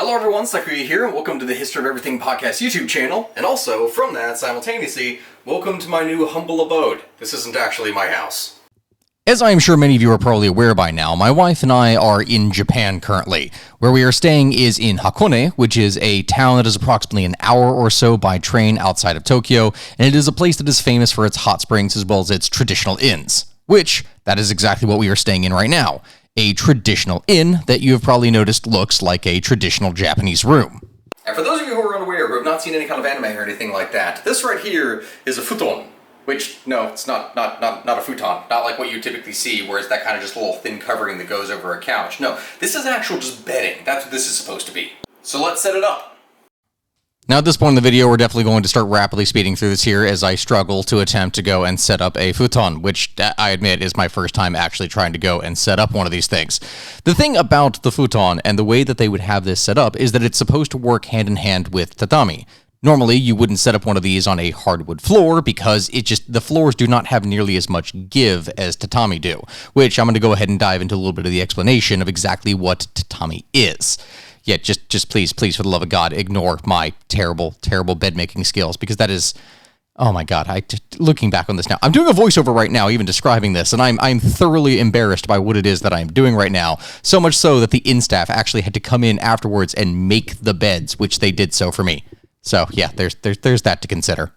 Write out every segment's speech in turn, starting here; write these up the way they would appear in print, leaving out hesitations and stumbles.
Hello everyone, Stakuyi here, and welcome to the History of Everything podcast YouTube channel, and also, from that, simultaneously, welcome to my new humble abode. This isn't actually my house. As I am sure many of you are probably aware by now, my wife and I are in Japan currently. Where we are staying is in Hakone, which is a town that is approximately an hour or so by train outside of Tokyo, and it is a place that is famous for its hot springs as well as its traditional inns. Which, that is exactly what we are staying in right now. A traditional inn that you have probably noticed looks like a traditional Japanese room. And for those of you who are unaware, who have not seen any kind of anime or anything like that, this right here is a futon. Which, no, it's not a futon. Not like what you typically see, where it's that kind of just little thin covering that goes over a couch. No, this is actual just bedding. That's what this is supposed to be. So let's set it up. Now at this point in the video, we're definitely going to start rapidly speeding through this here as I struggle to attempt to go and set up a futon, which I admit is my first time actually trying to go and set up one of these things. The thing about the futon and the way that they would have this set up is that it's supposed to work hand in hand with tatami. Normally, you wouldn't set up one of these on a hardwood floor because the floors do not have nearly as much give as tatami do, which I'm going to go ahead and dive into a little bit of the explanation of exactly what tatami is. Yeah, just please, for the love of God, ignore my terrible bed-making skills, because that is, oh my God, looking back on this now, I'm doing a voiceover right now, even describing this, and I'm thoroughly embarrassed by what it is that I'm doing right now, so much so that the inn staff actually had to come in afterwards and make the beds, which they did so for me. So yeah, there's that to consider.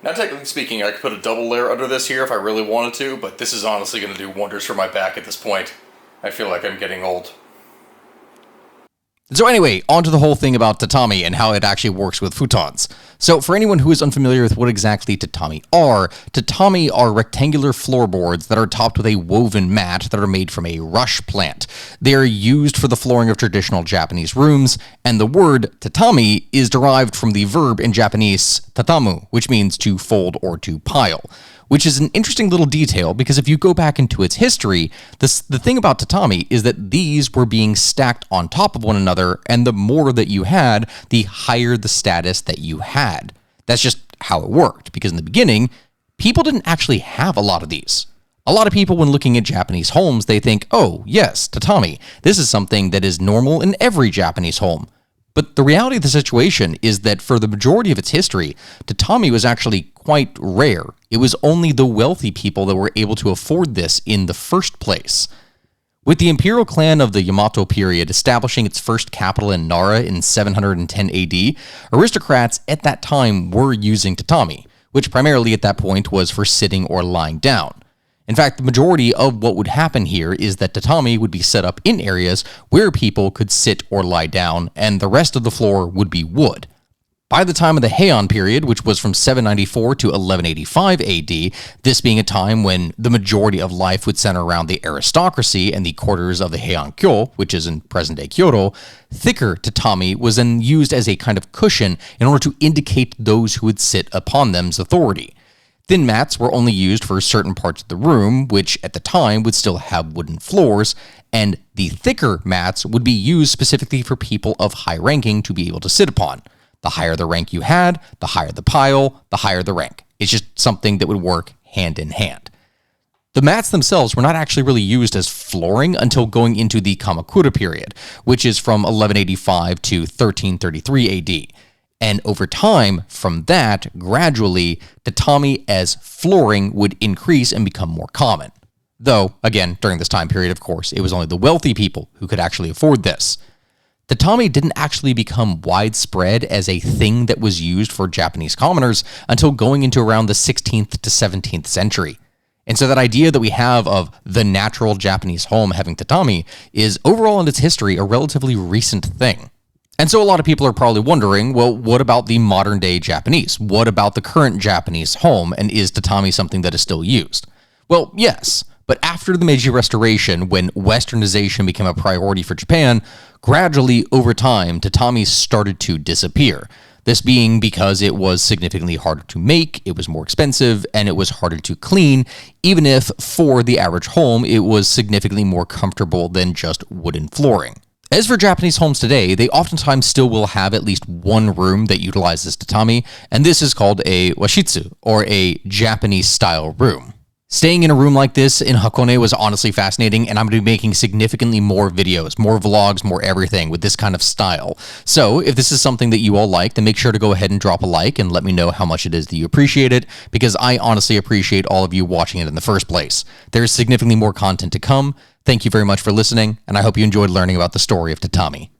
Now, technically speaking, I could put a double layer under this here if I really wanted to, but this is honestly going to do wonders for my back at this point. I feel like I'm getting old. So anyway, on to the whole thing about tatami and how it actually works with futons. So for anyone who is unfamiliar with what exactly tatami are rectangular floorboards that are topped with a woven mat that are made from a rush plant. They are used for the flooring of traditional Japanese rooms, and the word tatami is derived from the verb in Japanese tatamu, which means to fold or to pile. Which is an interesting little detail, because if you go back into its history, the thing about tatami is that these were being stacked on top of one another, and the more that you had, the higher the status that you had. That's just how it worked, because in the beginning, people didn't actually have a lot of these. A lot of people, when looking at Japanese homes, they think, oh, yes, tatami. This is something that is normal in every Japanese home. But the reality of the situation is that for the majority of its history, tatami was actually quite rare. It was only the wealthy people that were able to afford this in the first place. With the imperial clan of the Yamato period establishing its first capital in Nara in 710 AD, aristocrats at that time were using tatami, which primarily at that point was for sitting or lying down. In fact, the majority of what would happen here is that tatami would be set up in areas where people could sit or lie down, and the rest of the floor would be wood. By the time of the Heian period, which was from 794 to 1185 AD, this being a time when the majority of life would center around the aristocracy and the quarters of the Heian-kyo, which is in present-day Kyoto, thicker tatami was then used as a kind of cushion in order to indicate those who would sit upon them's authority. Thin mats were only used for certain parts of the room, which at the time would still have wooden floors, and the thicker mats would be used specifically for people of high ranking to be able to sit upon. The higher the rank you had, the higher the pile, the higher the rank. It's just something that would work hand in hand. The mats themselves were not actually really used as flooring until going into the Kamakura period, which is from 1185 to 1333 AD. And over time, from that, gradually, tatami as flooring would increase and become more common. Though, again, during this time period, of course, it was only the wealthy people who could actually afford this. Tatami didn't actually become widespread as a thing that was used for Japanese commoners until going into around the 16th to 17th century. And so that idea that we have of the natural Japanese home having tatami is, overall in its history, a relatively recent thing. And so a lot of people are probably wondering, well, what about the modern day Japanese? What about the current Japanese home, and is tatami something that is still used? Well, yes, but after the Meiji Restoration, when westernization became a priority for Japan, gradually over time, tatami started to disappear. This being because it was significantly harder to make, it was more expensive, and it was harder to clean, even if for the average home, it was significantly more comfortable than just wooden flooring. As for Japanese homes today, they oftentimes still will have at least one room that utilizes tatami, and this is called a washitsu, or a Japanese-style room. Staying in a room like this in Hakone was honestly fascinating, and I'm going to be making significantly more videos, more vlogs, more everything with this kind of style. So if this is something that you all like, then make sure to go ahead and drop a like and let me know how much it is that you appreciate it, because I honestly appreciate all of you watching it in the first place. There's significantly more content to come. Thank you very much for listening, and I hope you enjoyed learning about the story of Tatami.